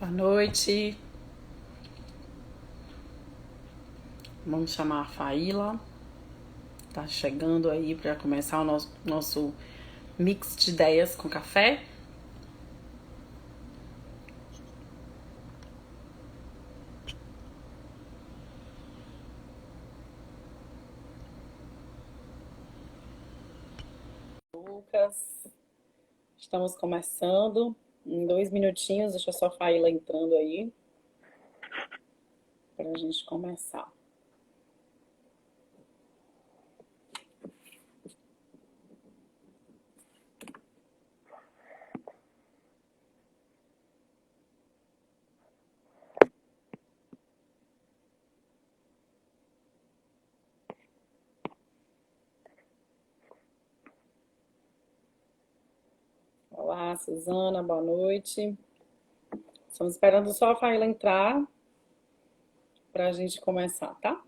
Boa noite. Vamos chamar a Faíla. Tá chegando aí para começar o nosso mix de ideias com café. Lucas, estamos começando. Em 2 minutinhos, deixa só a Faíla entrando aí para a gente começar. Olá, Suzana, boa noite. Estamos esperando só a Faíla entrar para a gente começar, tá?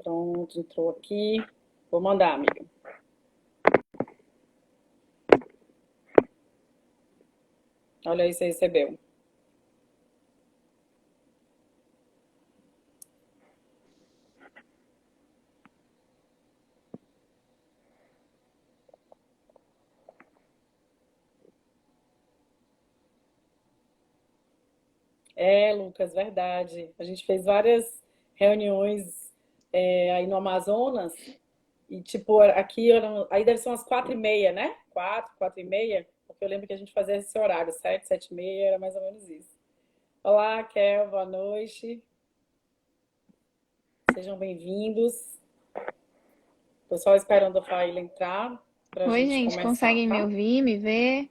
Pronto, entrou aqui. Vou mandar, amiga. Olha aí, você recebeu. É, Lucas, verdade. A gente fez várias reuniões aí no Amazonas e, tipo, aqui aí deve ser umas 4h30, né? 4h30, porque eu lembro que a gente fazia esse horário, 7, 7h30, era mais ou menos isso. Olá, Kel, boa noite. Sejam bem-vindos. Tô só esperando a Faíla entrar pra Oi, gente gente, começar, conseguem me tá? ouvir, me ver?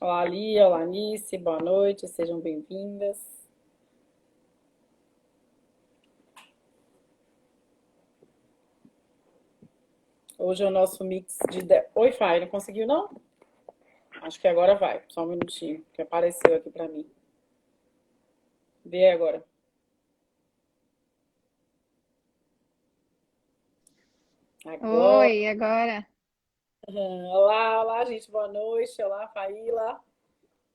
Olá, Lia, olá, Nice, boa noite, sejam bem-vindas. Hoje é o nosso mix de... Oi, Fai, não conseguiu, não? Acho que agora vai. Só um minutinho, que apareceu aqui pra mim. Vê agora. Agora. Oi, agora? Olá, olá, gente. Boa noite. Olá, Faíla.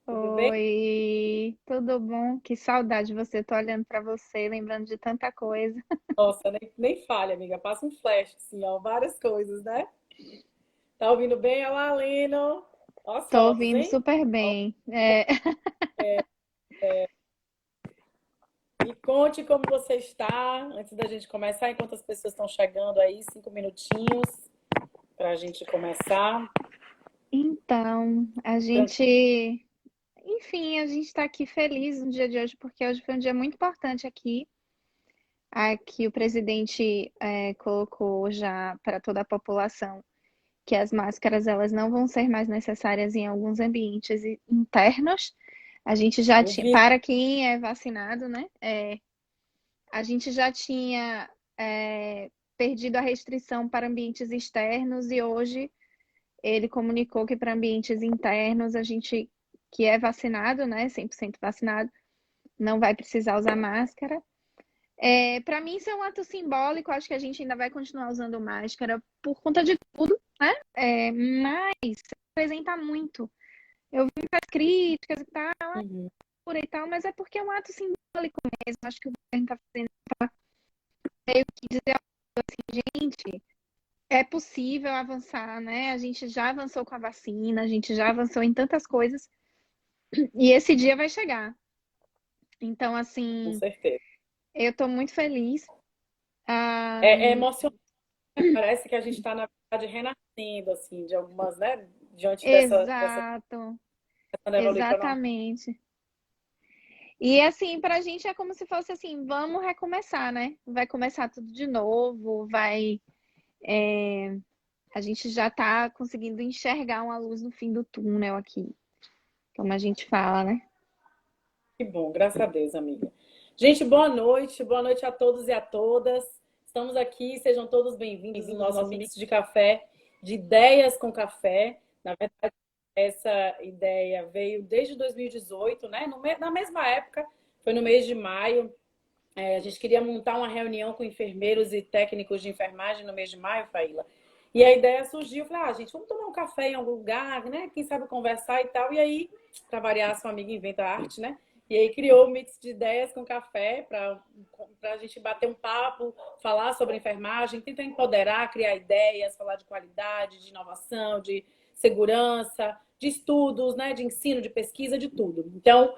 Tudo bem? Oi, tudo bom? Que saudade de você. Tô olhando pra você, lembrando de tanta coisa. Nossa, nem falha, amiga. Passa um flash, assim, ó. Várias coisas, né? Tá ouvindo bem? Olá, Leno. Ó as Tô fotos, ouvindo hein? super Ó, bem. me conte como você está, antes da gente começar, enquanto as pessoas estão chegando aí, 5 minutinhos pra gente começar. Então, a gente tá aqui feliz no dia de hoje, porque hoje foi um dia muito importante aqui. Aqui o presidente colocou já para toda a população que as máscaras elas não vão ser mais necessárias em alguns ambientes internos. A gente já Eu tinha, vi. para quem é vacinado, né? A gente já tinha perdido a restrição para ambientes externos e hoje ele comunicou que para ambientes internos a gente que é vacinado, né? 100% vacinado, não vai precisar usar máscara. Para mim, isso é um ato simbólico. Acho que a gente ainda vai continuar usando máscara por conta de tudo, né? Mas representa muito. Eu vi muitas críticas e tal, Uhum. e tal, mas é porque é um ato simbólico mesmo. Acho que o governo está fazendo meio que dizer assim, gente, é possível avançar, né? A gente já avançou com a vacina, a gente já avançou em tantas coisas, e esse dia vai chegar. Então, Com assim, certeza. eu estou muito feliz. Ah, É emocionante, parece que a gente está, na verdade, renascendo, assim, de algumas, né? Diante dessa exato, questão da economia. exatamente. E assim, pra gente é como se fosse assim, vamos recomeçar, né? Vai começar tudo de novo, a gente já tá conseguindo enxergar uma luz no fim do túnel aqui, como a gente fala, né? Que bom, graças a Deus, amiga. Gente, boa noite a todos e a todas. Estamos aqui, sejam todos bem-vindos no nosso mix de café, de ideias com café. Na verdade, essa ideia veio desde 2018, né? Na mesma época, foi no mês de maio. A gente queria montar uma reunião com enfermeiros e técnicos de enfermagem no mês de maio, Faíla. E a ideia surgiu, falei, gente, vamos tomar um café em algum lugar, né? Quem sabe conversar e tal. E aí, para variar, sua amiga inventa arte, né? E aí criou um mix de ideias com café para a gente bater um papo, falar sobre enfermagem, tentar empoderar, criar ideias, falar de qualidade, de inovação, de segurança, de estudos, né, de ensino, de pesquisa, de tudo. Então,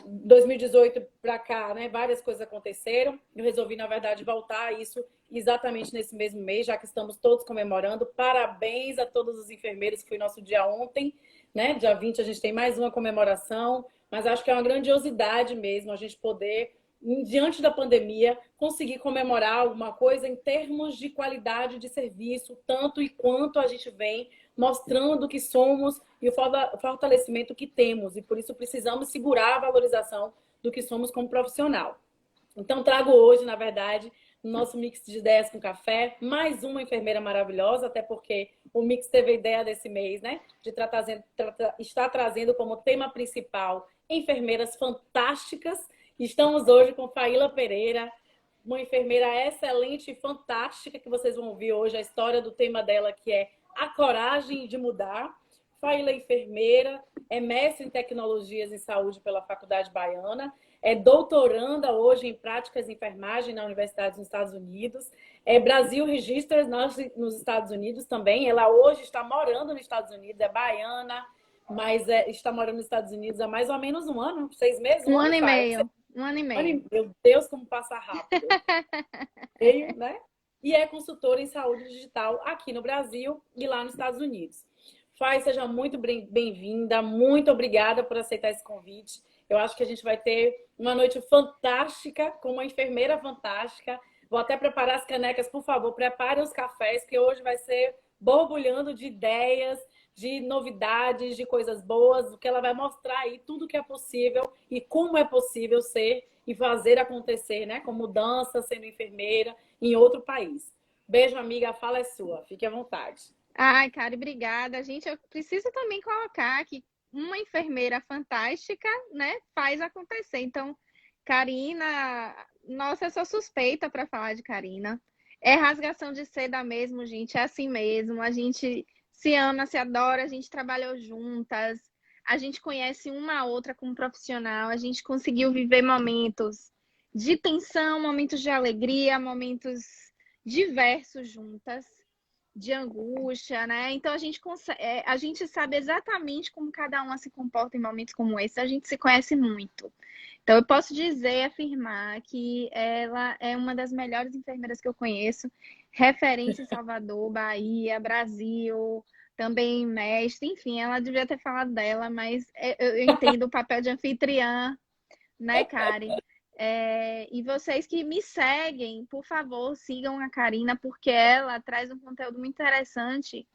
2018 para cá, né, várias coisas aconteceram. Eu resolvi, na verdade, voltar a isso exatamente nesse mesmo mês, já que estamos todos comemorando. Parabéns a todos os enfermeiros, que foi nosso dia ontem, né? Dia 20 a gente tem mais uma comemoração, mas acho que é uma grandiosidade mesmo a gente poder, diante da pandemia, conseguir comemorar alguma coisa em termos de qualidade de serviço, tanto e quanto a gente vem mostrando que somos e o fortalecimento que temos. E por isso precisamos segurar a valorização do que somos como profissional. Então, trago hoje, na verdade, no nosso mix de ideias com café, mais uma enfermeira maravilhosa, até porque o mix teve a ideia desse mês, né? De estar trazendo como tema principal enfermeiras fantásticas. Estamos hoje com Faíla Pereira, uma enfermeira excelente e fantástica, que vocês vão ouvir hoje a história do tema dela, que é a coragem de mudar. Faíla é enfermeira, é mestre em tecnologias em saúde pela Faculdade Baiana, é doutoranda hoje em práticas de enfermagem na Universidade dos Estados Unidos, é Brasil Registers nos Estados Unidos também. Ela hoje está morando nos Estados Unidos, é baiana, mas está morando nos Estados Unidos há mais ou menos um ano, 6 meses, um Um ano ano e faz. meio. Um ano e meio. Meu Deus, como passa rápido. Meio, né? E é consultora em saúde digital aqui no Brasil e lá nos Estados Unidos. Faz, seja muito bem-vinda, muito obrigada por aceitar esse convite. Eu acho que a gente vai ter uma noite fantástica, com uma enfermeira fantástica. Vou até preparar as canecas, por favor, preparem os cafés, que hoje vai ser borbulhando de ideias, de novidades, de coisas boas, o que ela vai mostrar aí, tudo que é possível e como é possível ser e fazer acontecer, né? Com mudança, sendo enfermeira em outro país. Beijo, amiga, a fala é sua. Fique à vontade. Ai, Kari, obrigada. Gente, eu preciso também colocar que uma enfermeira fantástica, né, faz acontecer. Então, Karina, nossa, eu sou suspeita para falar de Karina. É rasgação de seda mesmo, gente, é assim mesmo. A gente se ama, se adora, a gente trabalhou juntas, a gente conhece uma a outra como profissional, a gente conseguiu viver momentos de tensão, momentos de alegria, momentos diversos juntas de angústia, né? Então a gente consegue, a gente sabe exatamente como cada uma se comporta em momentos como esse, a gente se conhece muito. Então eu posso dizer, afirmar que ela é uma das melhores enfermeiras que eu conheço, referência em Salvador, Bahia, Brasil, também mestre, enfim, ela devia ter falado dela, mas eu entendo o papel de anfitriã, né, Karen? E vocês que me seguem, por favor, sigam a Karina, porque ela traz um conteúdo muito interessante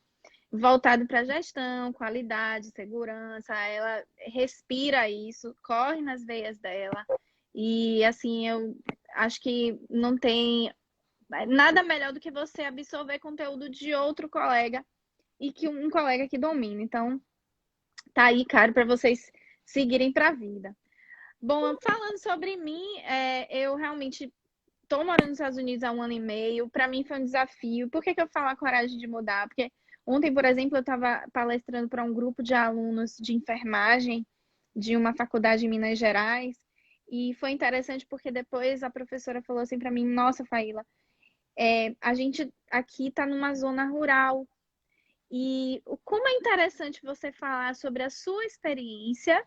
voltado para gestão, qualidade, segurança. Ela respira isso, corre nas veias dela. E assim, eu acho que não tem nada melhor do que você absorver conteúdo de outro colega e que um colega que domina. Então, tá aí, cara, para vocês seguirem para a vida. Bom, falando sobre mim, eu realmente estou morando nos Estados Unidos há um ano e meio. Para mim foi um desafio. Por que que eu falo a coragem de mudar? Porque ontem, por exemplo, eu estava palestrando para um grupo de alunos de enfermagem de uma faculdade em Minas Gerais. E foi interessante porque depois a professora falou assim para mim: Nossa, Faíla, a gente aqui está numa zona rural. E como é interessante você falar sobre a sua experiência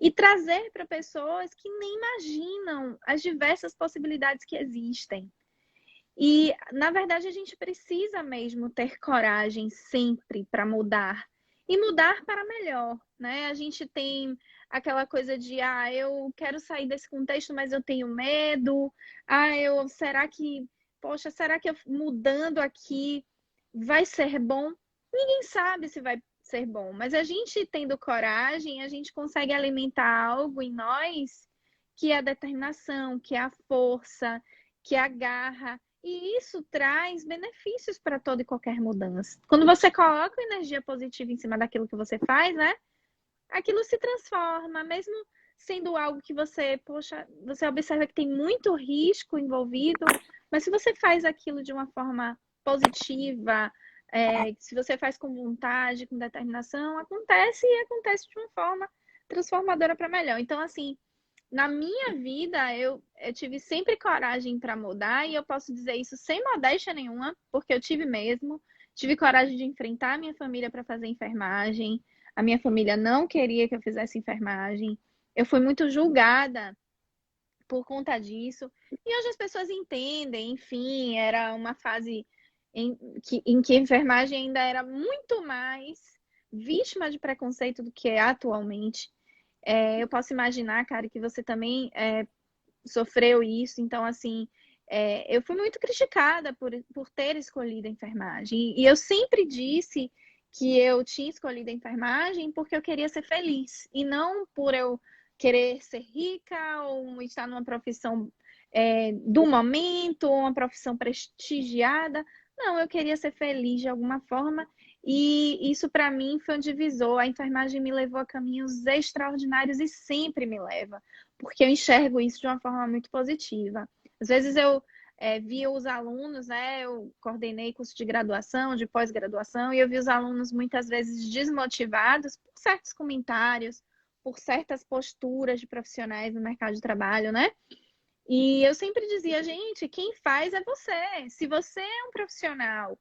e trazer para pessoas que nem imaginam as diversas possibilidades que existem. E, na verdade, a gente precisa mesmo ter coragem sempre para mudar. E mudar para melhor, né? A gente tem aquela coisa de, eu quero sair desse contexto, mas eu tenho medo. Será que eu mudando aqui vai ser bom? Ninguém sabe se vai ser bom, mas a gente tendo coragem, a gente consegue alimentar algo em nós que é a determinação, que é a força, que é a garra. E isso traz benefícios para toda e qualquer mudança. Quando você coloca energia positiva em cima daquilo que você faz, né? Aquilo se transforma, mesmo sendo algo que você, poxa, você observa que tem muito risco envolvido, mas se você faz aquilo de uma forma positiva, se você faz com vontade, com determinação, acontece e acontece de uma forma transformadora para melhor. Então, assim, na minha vida, eu tive sempre coragem para mudar, e eu posso dizer isso sem modéstia nenhuma, porque eu tive mesmo. Tive coragem de enfrentar a minha família para fazer enfermagem. A minha família não queria que eu fizesse enfermagem. Eu fui muito julgada por conta disso. E hoje as pessoas entendem, enfim, era uma fase em que a enfermagem ainda era muito mais vítima de preconceito do que é atualmente. Eu posso imaginar, cara, que você também sofreu isso. Então, assim, eu fui muito criticada por ter escolhido a enfermagem. E eu sempre disse que eu tinha escolhido a enfermagem porque eu queria ser feliz. E não por eu querer ser rica ou estar numa profissão do momento, ou uma profissão prestigiada. Não, eu queria ser feliz de alguma forma. E isso, para mim, foi um divisor. A enfermagem me levou a caminhos extraordinários e sempre me leva, porque eu enxergo isso de uma forma muito positiva. Às vezes eu via os alunos, né? Eu coordenei curso de graduação, de pós-graduação, e eu vi os alunos muitas vezes desmotivados por certos comentários, por certas posturas de profissionais no mercado de trabalho, né? E eu sempre dizia, gente, quem faz é você. Se você é um profissional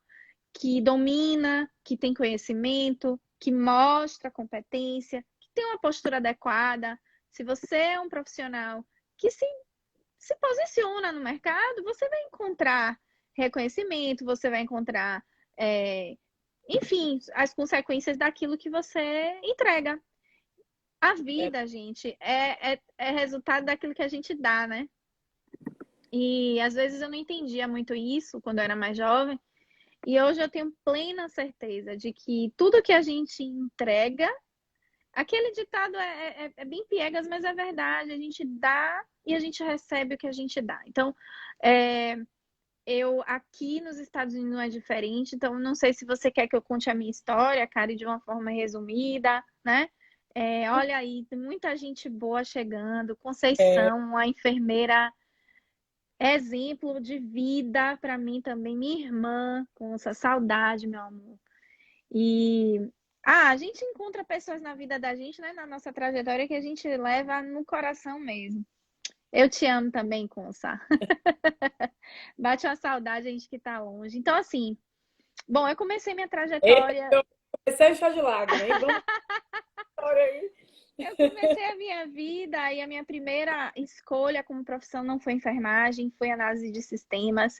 que domina, que tem conhecimento, que mostra competência, que tem uma postura adequada, se você é um profissional que se posiciona no mercado, você vai encontrar reconhecimento, você vai encontrar, enfim, as consequências daquilo que você entrega. A É, vida, gente, é resultado daquilo que a gente dá, né? E às vezes eu não entendia muito isso quando eu era mais jovem. E hoje eu tenho plena certeza de que tudo que a gente entrega, aquele ditado é bem piegas, mas é verdade. A gente dá e a gente recebe o que a gente dá. Então, eu aqui nos Estados Unidos não é diferente. Então, não sei se você quer que eu conte a minha história, Kari, de uma forma resumida, né? Olha aí, tem muita gente boa chegando. é, Conceição, uma enfermeira exemplo de vida para mim também, minha irmã, com essa saudade, meu amor. E a gente encontra pessoas na vida da gente, né, na nossa trajetória, que a gente leva no coração mesmo. Eu te amo também, Consa. Bate uma saudade, a gente que tá longe. Então, assim, bom, eu comecei minha eita, trajetória. eu comecei a enxugar de lágrima, hein? Vamos embora aí. Eu comecei a minha vida e a minha primeira escolha como profissão não foi enfermagem, foi análise de sistemas.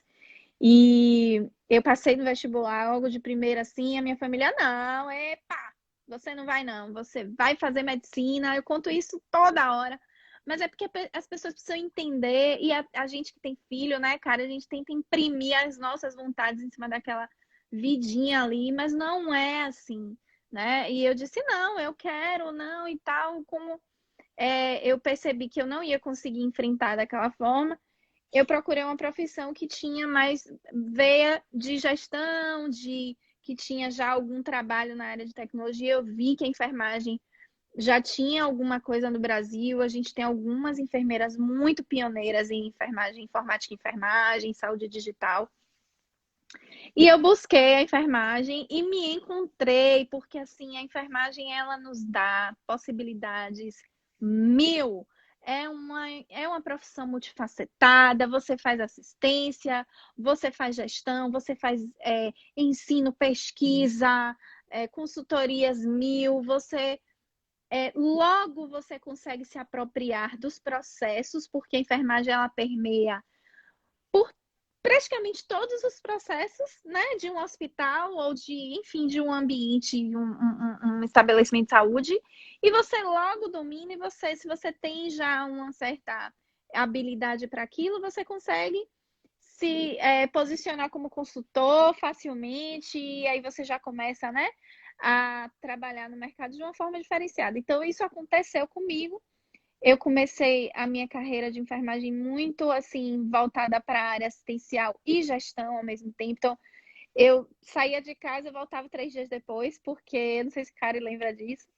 E eu passei no vestibular logo de primeira assim, a minha família, não, epa, você não vai não, você vai fazer medicina. Eu conto isso toda hora. Mas é porque as pessoas precisam entender, e a gente que tem filho, né, cara, a gente tenta imprimir as nossas vontades em cima daquela vidinha ali, mas não é assim, né? E eu disse, não, eu quero, não, e tal, como eu percebi que eu não ia conseguir enfrentar daquela forma, eu procurei uma profissão que tinha mais veia de gestão, que tinha já algum trabalho na área de tecnologia. Eu vi que a enfermagem já tinha alguma coisa no Brasil. A gente tem algumas enfermeiras muito pioneiras em enfermagem, informática e enfermagem, saúde digital. E eu busquei a enfermagem e me encontrei, porque assim, a enfermagem ela nos dá possibilidades mil. É uma profissão multifacetada, você faz assistência, você faz gestão, você faz ensino, pesquisa, consultorias mil, logo você consegue se apropriar dos processos, porque a enfermagem ela permeia por praticamente todos os processos, né, de um hospital ou de, enfim, de um ambiente, um estabelecimento de saúde, e você logo domina, e se você tem já uma certa habilidade para aquilo, você consegue se posicionar como consultor facilmente, e aí você já começa, né, a trabalhar no mercado de uma forma diferenciada. Então, isso aconteceu comigo. eu comecei a minha carreira de enfermagem muito assim voltada para a área assistencial e gestão ao mesmo tempo. Então, eu saía de casa e voltava 3 dias depois, porque não sei se o Kari lembra disso,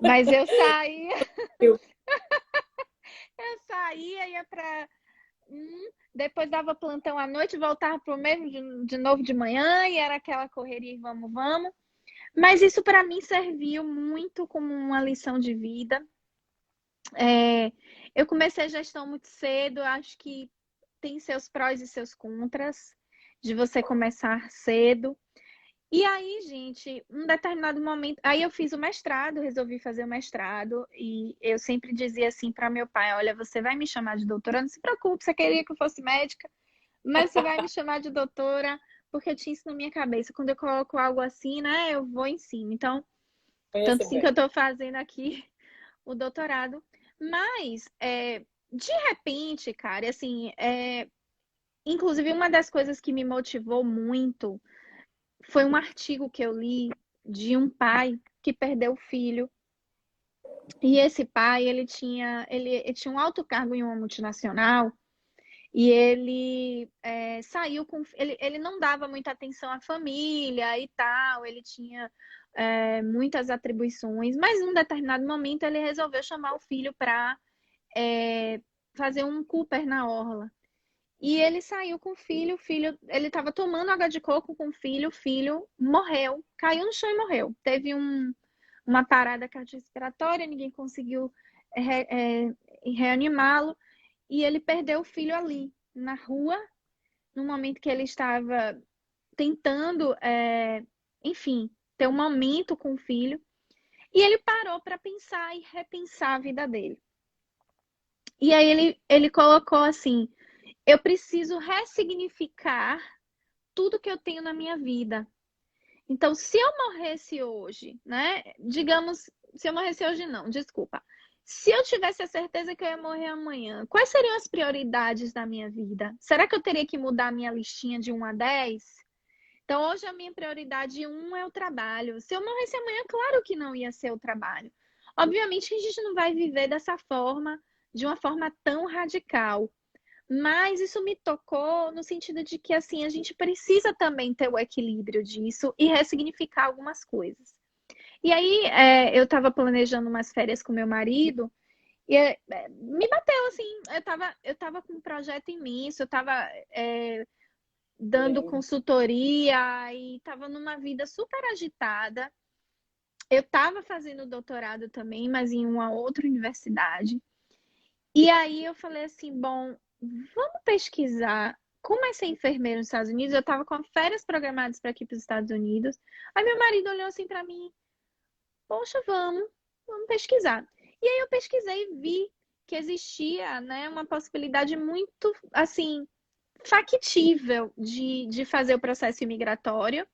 mas eu saía, Eu ia para depois dava plantão à noite, voltava para o mesmo de novo de manhã e era aquela correria e vamos, vamos. Mas isso para mim serviu muito como uma lição de vida. Eu comecei a gestão muito cedo, acho que tem seus prós e seus contras de você começar cedo. E aí, gente, um determinado momento, aí eu fiz o mestrado, resolvi fazer o mestrado e eu sempre dizia assim para meu pai, olha, você vai me chamar de doutora, não se preocupe, você queria que eu fosse médica, mas você vai me chamar de doutora, porque eu tinha isso na minha cabeça. Quando eu coloco algo assim, né, eu vou em cima. Então, tanto conheço sim que eu bem. estou fazendo aqui o doutorado. Mas, de repente, cara, assim, inclusive uma das coisas que me motivou muito foi um artigo que eu li de um pai que perdeu o filho. E esse pai, ele tinha um alto cargo em uma multinacional e ele saiu com. Ele não dava muita atenção à família e tal, ele tinha muitas atribuições, mas em um determinado momento ele resolveu chamar o filho para fazer um Cooper na orla. E ele saiu com o filho, ele estava tomando água de coco com o filho morreu, caiu no chão e morreu. Teve uma parada cardiorrespiratória, ninguém conseguiu reanimá-lo, e ele perdeu o filho ali, na rua, no momento que ele estava tentando, enfim, ter um momento com o filho, e ele parou para pensar e repensar a vida dele. E aí ele colocou assim: eu preciso ressignificar tudo que eu tenho na minha vida. Então, se eu morresse hoje, né? Digamos, se eu morresse hoje, não, desculpa. Se eu tivesse a certeza que eu ia morrer amanhã, quais seriam as prioridades da minha vida? Será que eu teria que mudar a minha listinha de 1 a 10? Então, hoje a minha prioridade 1 é o trabalho. Se eu morresse amanhã, claro que não ia ser o trabalho. Obviamente que a gente não vai viver dessa forma, de uma forma tão radical. Mas isso me tocou no sentido de que, assim, a gente precisa também ter o equilíbrio disso e ressignificar algumas coisas. E aí, eu estava planejando umas férias com meu marido e me bateu, assim, eu tava com um projeto imenso, eu estava dando Lembro. consultoria e estava numa vida super agitada. Eu estava fazendo doutorado também, mas em uma outra universidade. E aí eu falei assim, bom, vamos pesquisar como é ser enfermeiro nos Estados Unidos. Eu estava com férias programadas para aqui para os Estados Unidos. Aí meu marido olhou assim para mim, poxa, vamos pesquisar. E aí eu pesquisei e vi que existia, né, uma possibilidade muito, assim, factível de fazer o processo imigratório.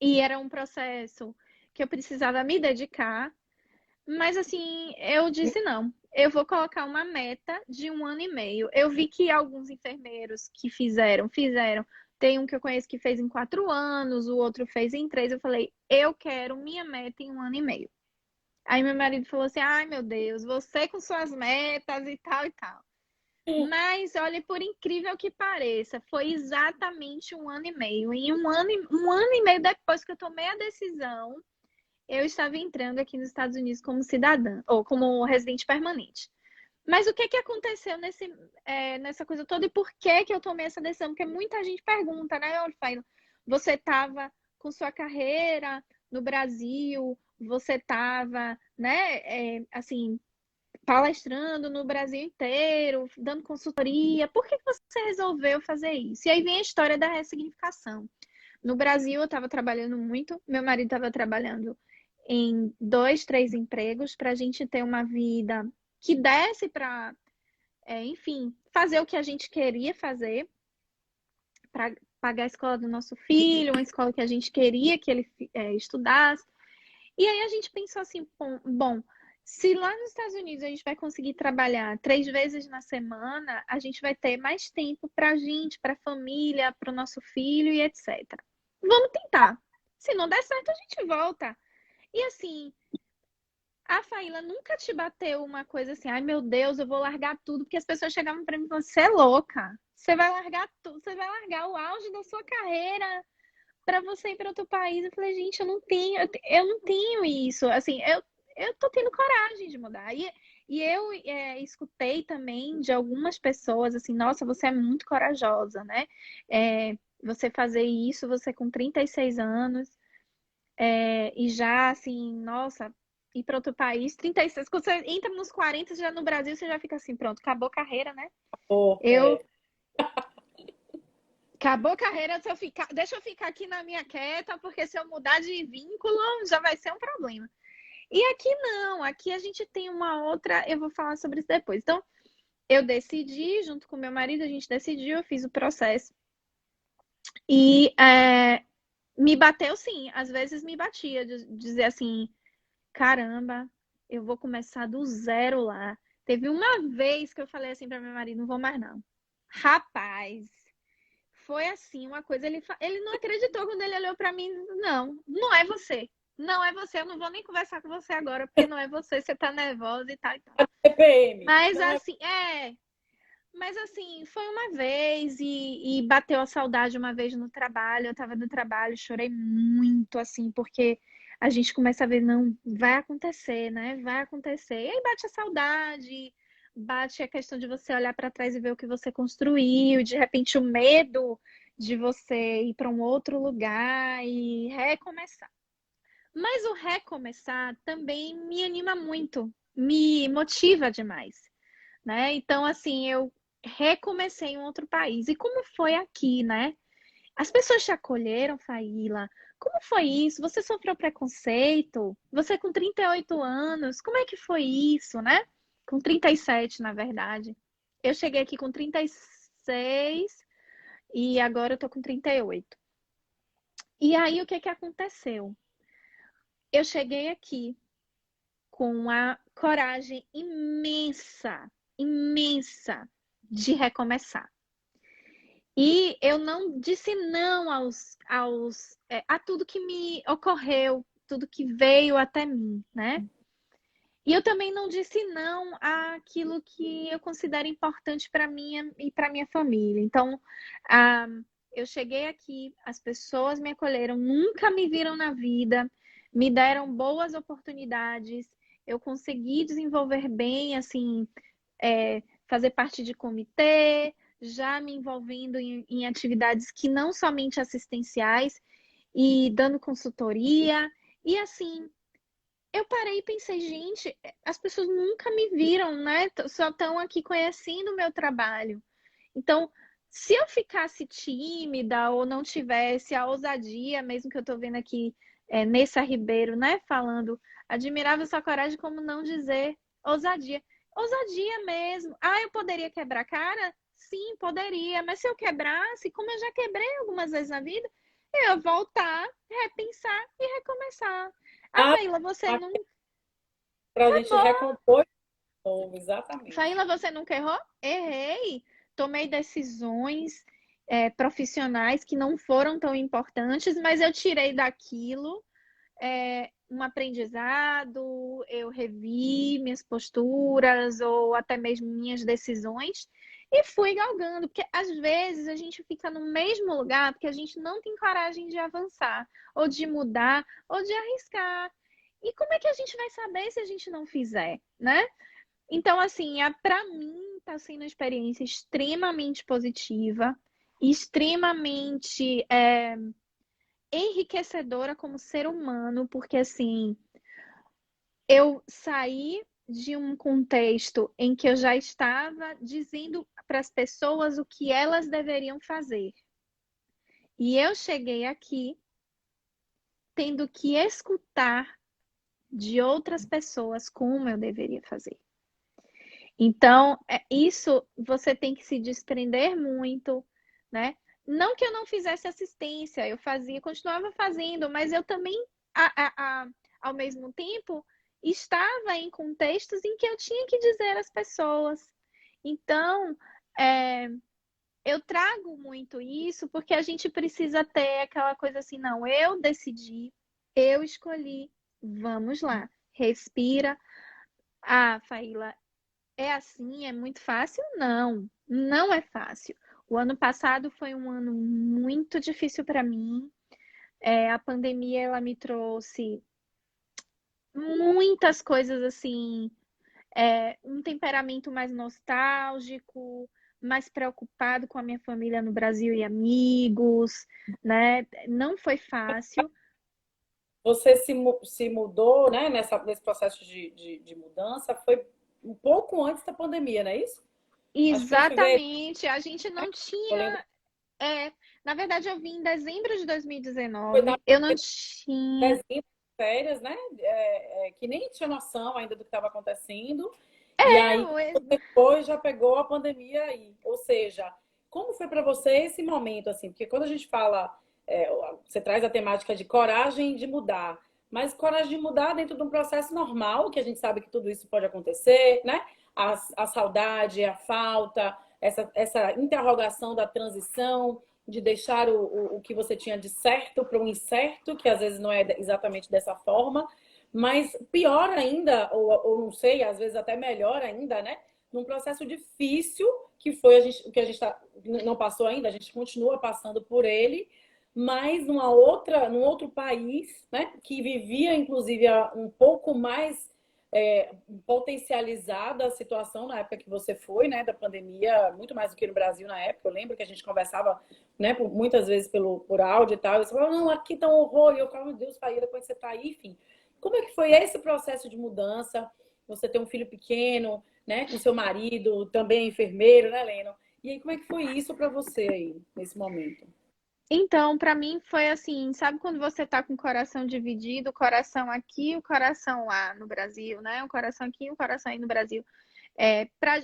E era um processo que eu precisava me dedicar. Mas assim, eu disse não. Eu vou colocar uma meta de 1 ano e meio. Eu vi que alguns enfermeiros que fizeram. Tem um que eu conheço que fez em 4 anos, o outro fez em 3. Eu falei, eu quero minha meta em 1 ano e meio. Aí meu marido falou assim: ai meu Deus, você com suas metas e tal e tal. Mas olha, por incrível que pareça, foi exatamente 1 ano e meio. Em um ano e meio depois que eu tomei a decisão, eu estava entrando aqui nos Estados Unidos como cidadã, ou como residente permanente. Mas o que que aconteceu nessa coisa toda e por que que eu tomei essa decisão? Porque muita gente pergunta, né, Orfaino? Você estava com sua carreira no Brasil, você estava, né, assim, palestrando no Brasil inteiro, dando consultoria. Por que que você resolveu fazer isso? E aí vem a história da ressignificação. No Brasil, eu estava trabalhando muito, meu marido estava trabalhando em 2, 3 empregos para a gente ter uma vida que desse para, enfim, fazer o que a gente queria fazer, para pagar a escola do nosso filho, uma escola que a gente queria que ele estudasse. E aí a gente pensou assim, bom, se lá nos Estados Unidos a gente vai conseguir trabalhar 3 vezes na semana, a gente vai ter mais tempo para a gente, para a família, para o nosso filho e etc. Vamos tentar. Se não der certo, a gente volta. E assim, A Faíla nunca te bateu uma coisa assim, ai meu Deus, eu vou largar tudo, porque as pessoas chegavam pra mim e falavam, você é louca, você vai largar tudo, você vai largar o auge da sua carreira pra você ir pra outro país. Eu falei, gente, eu não tenho isso, assim, eu tô tendo coragem de mudar. E eu escutei também de algumas pessoas assim, nossa, você é muito corajosa, né? Você fazer isso, você com 36 anos, e já assim, nossa, ir para outro país, 36, quando você entra nos 40 já no Brasil, você já fica assim, pronto, acabou a carreira, né? Pô, Eu acabou a carreira, se eu ficar, deixa eu ficar aqui na minha quieta, porque se eu mudar de vínculo, já vai ser um problema. E aqui não, aqui a gente tem uma outra, eu vou falar sobre isso depois. Então, eu decidi, junto com meu marido, a gente decidiu, eu fiz o processo. E me bateu sim, às vezes me batia, de dizer assim, caramba, eu vou começar do zero lá. Teve uma vez que eu falei assim para meu marido, não vou mais não. Rapaz, foi assim uma coisa, ele não acreditou quando ele olhou para mim, não, não é você. Não é você, eu não vou nem conversar com você agora, porque não é você, você tá nervosa e tal e tal. TPM. Mas Não é assim, mas assim, foi uma vez e bateu a saudade uma vez no trabalho. Eu tava no trabalho, chorei muito, assim, porque a gente começa a ver, não, vai acontecer, né? Vai acontecer. E aí bate a saudade, bate a questão de você olhar para trás e ver o que você construiu, de repente o medo de você ir para um outro lugar e recomeçar. Mas o recomeçar também me anima muito, me motiva demais, né? Então, assim, eu recomecei em um outro país. E como foi aqui, né? As pessoas te acolheram, Faíla? Como foi isso? Você sofreu preconceito? Você com 38 anos, como é que foi isso, né? Com 37, na verdade. Eu cheguei aqui com 36 e agora eu tô com 38. E aí, o que que aconteceu? Eu cheguei aqui com a coragem imensa, imensa de recomeçar. E eu não disse não a tudo que me ocorreu, tudo que veio até mim, né? E eu também não disse não àquilo que eu considero importante para mim e para minha família. Então, ah, eu cheguei aqui, as pessoas me acolheram, nunca me viram na vida, me deram boas oportunidades, eu consegui desenvolver bem, assim, fazer parte de comitê, já me envolvendo em atividades que não somente assistenciais e dando consultoria. E assim, eu parei e pensei, gente, as pessoas nunca me viram, né? Só estão aqui conhecendo o meu trabalho. Então, se eu ficasse tímida ou não tivesse a ousadia, mesmo que eu estou vendo aqui Nessa Ribeiro, né, falando, admirável sua coragem, como não dizer ousadia. Ousadia mesmo. Ah, eu poderia quebrar a cara? Sim, poderia. Mas se eu quebrasse, como eu já quebrei algumas vezes na vida, eu ia voltar, repensar e recomeçar. Ah, nada Faíla, você não. para a gente recompor de novo, exatamente. Faíla, você nunca errou? Errei. Tomei decisões profissionais que não foram tão importantes, mas eu tirei daquilo um aprendizado, eu revi minhas posturas ou até mesmo minhas decisões e fui galgando, porque às vezes a gente fica no mesmo lugar porque a gente não tem coragem de avançar, ou de mudar, ou de arriscar. E como é que a gente vai saber se a gente não fizer, né? Então, assim, para mim está sendo uma experiência extremamente positiva, extremamente enriquecedora como ser humano, porque assim, eu saí de um contexto em que eu já estava dizendo para as pessoas o que elas deveriam fazer. E eu cheguei aqui tendo que escutar de outras pessoas como eu deveria fazer. Então, isso você tem que se desprender muito, né? Não que eu não fizesse assistência, eu fazia, continuava fazendo, mas eu também, ao mesmo tempo, estava em contextos em que eu tinha que dizer às pessoas. Então, eu trago muito isso porque a gente precisa ter aquela coisa assim, não, eu decidi, eu escolhi, vamos lá. respira. Ah, Faíla, é assim? É muito fácil? Não, não é fácil. O ano passado foi um ano muito difícil para mim. A pandemia, ela me trouxe muitas coisas assim, um temperamento mais nostálgico, mais preocupado com a minha família no Brasil e amigos, né? Não foi fácil. Você se mudou, né, nesse processo de mudança, foi um pouco antes da pandemia, não é isso? Acho que foi em fevereiro, Exatamente, a gente não eu lembro. tinha. É, na verdade, eu vim em dezembro de Foi da 2019, eu não tinha. dezembro, férias, né? Que nem tinha noção ainda do que estava acontecendo. E aí, É, depois já pegou a pandemia aí. Ou seja, como foi para você esse momento, assim? Porque quando a gente fala, você traz a temática de coragem de mudar, mas coragem de mudar dentro de um processo normal, que a gente sabe que tudo isso pode acontecer, né? A saudade, a falta, essa interrogação da transição, de deixar o que você tinha de certo para o incerto, que às vezes não é exatamente dessa forma, mas pior ainda, ou não sei, às vezes até melhor ainda, né? Num processo difícil que foi o que a gente não passou ainda, a gente continua passando por ele, mas num outro país, né? Que vivia, inclusive, um pouco mais potencializada a situação na época que você foi, né, da pandemia, muito mais do que no Brasil na época. Eu lembro que a gente conversava, né, muitas vezes por áudio e tal. E você falava, não, aqui tá um horror. E eu falava, meu Deus, Faíra, quando você tá aí, enfim. Como é que foi esse processo de mudança? Você tem um filho pequeno, né, com seu marido, também enfermeiro, né, Leno? E aí, como é que foi isso para você aí, nesse momento? então, para mim foi assim, sabe quando você tá com o coração dividido, o coração aqui e o coração lá no Brasil, né? O coração aqui e o coração aí no Brasil.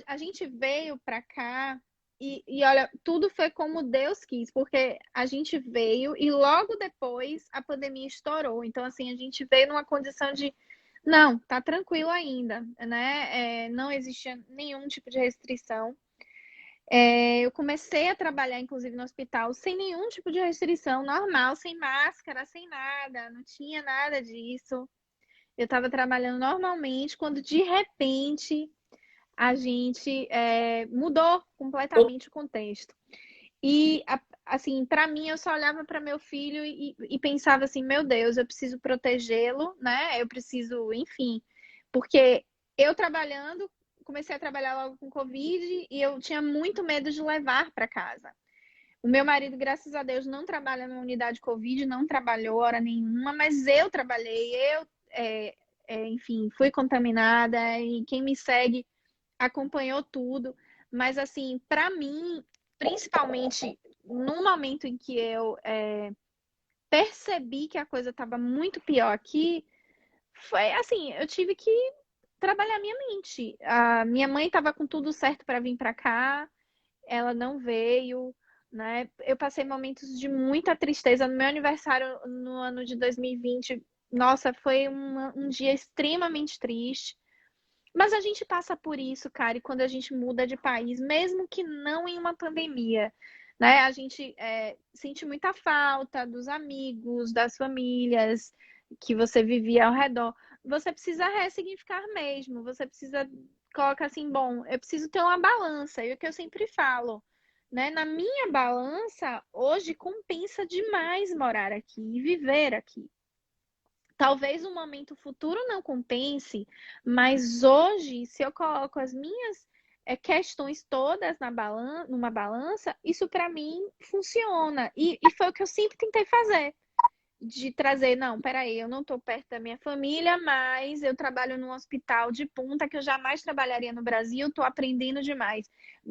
A gente veio para cá e olha, tudo foi como Deus quis, porque a gente veio e logo depois a pandemia estourou. Então, assim, a gente veio numa condição de não, tá tranquilo ainda, né? Não existia nenhum tipo de restrição. Eu comecei a trabalhar, inclusive, no hospital sem nenhum tipo de restrição, normal, sem máscara, sem nada, não tinha nada disso. Eu estava trabalhando normalmente, quando de repente a gente mudou completamente o contexto. E, assim, para mim, eu só olhava para meu filho e pensava assim: meu Deus, eu preciso protegê-lo, né? Eu preciso, enfim, porque eu trabalhando, comecei a trabalhar logo com Covid e eu tinha muito medo de levar para casa. O meu marido, graças a Deus, não trabalha na unidade Covid, não trabalhou hora nenhuma, mas eu trabalhei, enfim, fui contaminada e quem me segue acompanhou tudo. Mas, assim, para mim, principalmente no momento em que eu percebi que a coisa estava muito pior aqui, foi assim, eu tive que trabalhar minha mente. A minha mãe estava com tudo certo para vir para cá, ela não veio, né? Eu passei momentos de muita tristeza no meu aniversário no ano de 2020. Nossa, foi um dia extremamente triste. Mas a gente passa por isso, cara, e quando a gente muda de país, mesmo que não em uma pandemia, né? A gente sente muita falta dos amigos, das famílias que você vivia ao redor. Você precisa ressignificar mesmo, você precisa colocar assim, bom, eu preciso ter uma balança, e o que eu sempre falo, né? Na minha balança, hoje compensa demais morar aqui e viver aqui. Talvez um momento futuro não compense, mas hoje, se eu coloco as minhas questões todas numa balança, isso para mim funciona. E foi o que eu sempre tentei fazer de trazer, não, peraí, eu não estou perto da minha família, mas eu trabalho num hospital de ponta que eu jamais trabalharia no Brasil, estou aprendendo demais.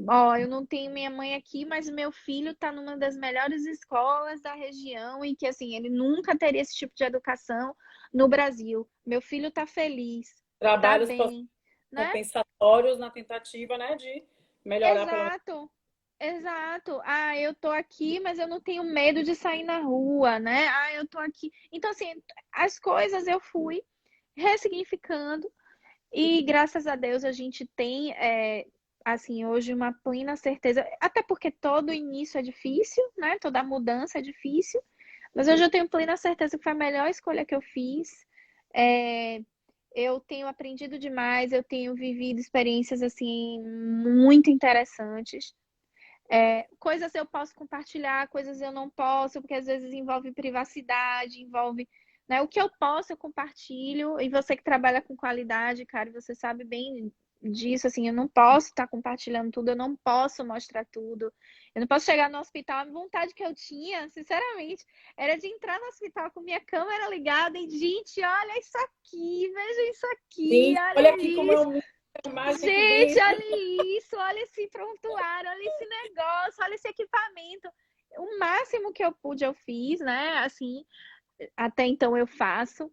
Ó, eu não tenho minha mãe aqui, mas meu filho está numa das melhores escolas da região e que, assim, ele nunca teria esse tipo de educação no Brasil. Meu filho está feliz, está Trabalhos bem, né? compensatórios na tentativa, né, de melhorar pelo menos. Exato. Exato. Ah, eu tô aqui, mas eu não tenho medo de sair na rua, né? Ah, eu tô aqui. Então, assim, as coisas eu fui ressignificando e graças a Deus a gente tem, assim, hoje uma plena certeza, até porque todo início é difícil, né? Toda mudança é difícil, mas hoje eu tenho plena certeza que foi a melhor escolha que eu fiz. É, eu tenho aprendido demais, eu tenho vivido experiências assim muito interessantes. Coisas eu posso compartilhar, coisas eu não posso, porque às vezes envolve privacidade, envolve, né? O que eu posso, eu compartilho. E você que trabalha com qualidade, cara, você sabe bem disso, assim, eu não posso estar compartilhando tudo, eu não posso mostrar tudo. Eu não posso chegar no hospital, a vontade que eu tinha, sinceramente, era de entrar no hospital com minha câmera ligada e, gente, olha isso aqui, veja isso aqui, Gente, olha olha aqui como é isso. um mundo de imagem aqui Gente, dentro. olha isso, olha esse prontuário, olha esse negócio, olha esse equipamento. O máximo que eu pude, eu fiz, né? Assim, até então eu faço,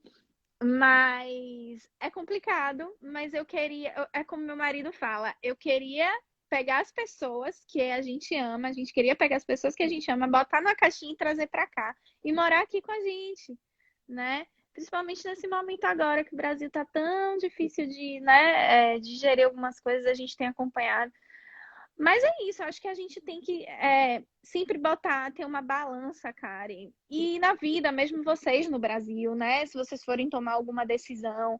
mas é complicado. Mas eu queria, é como meu marido fala, eu queria pegar as pessoas que a gente ama, a gente queria pegar as pessoas que a gente ama, botar na caixinha e trazer para cá e morar aqui com a gente, né? Principalmente nesse momento agora que o Brasil tá tão difícil de, né, de gerir algumas coisas, a gente tem acompanhado. Mas é isso, eu acho que a gente tem que sempre botar, ter uma balança, Karen. E na vida, mesmo vocês no Brasil, né? Se vocês forem tomar alguma decisão,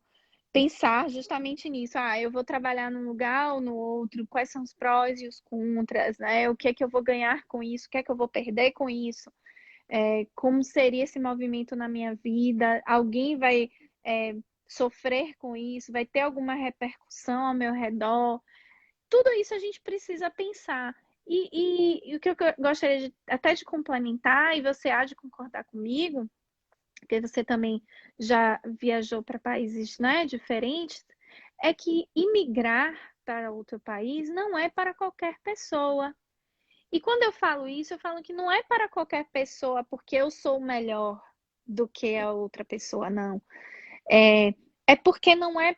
pensar justamente nisso. Ah, eu vou trabalhar num lugar ou no outro, quais são os prós e os contras, né? O que é que eu vou ganhar com isso, o que é que eu vou perder com isso, como seria esse movimento na minha vida, alguém vai sofrer com isso, vai ter alguma repercussão ao meu redor. Tudo isso a gente precisa pensar. E o que eu gostaria até de complementar, e você há de concordar comigo, porque você também já viajou para países, né, diferentes, é que imigrar para outro país não é para qualquer pessoa. E quando eu falo isso, eu falo que não é para qualquer pessoa porque eu sou melhor do que a outra pessoa, não. É, é porque não é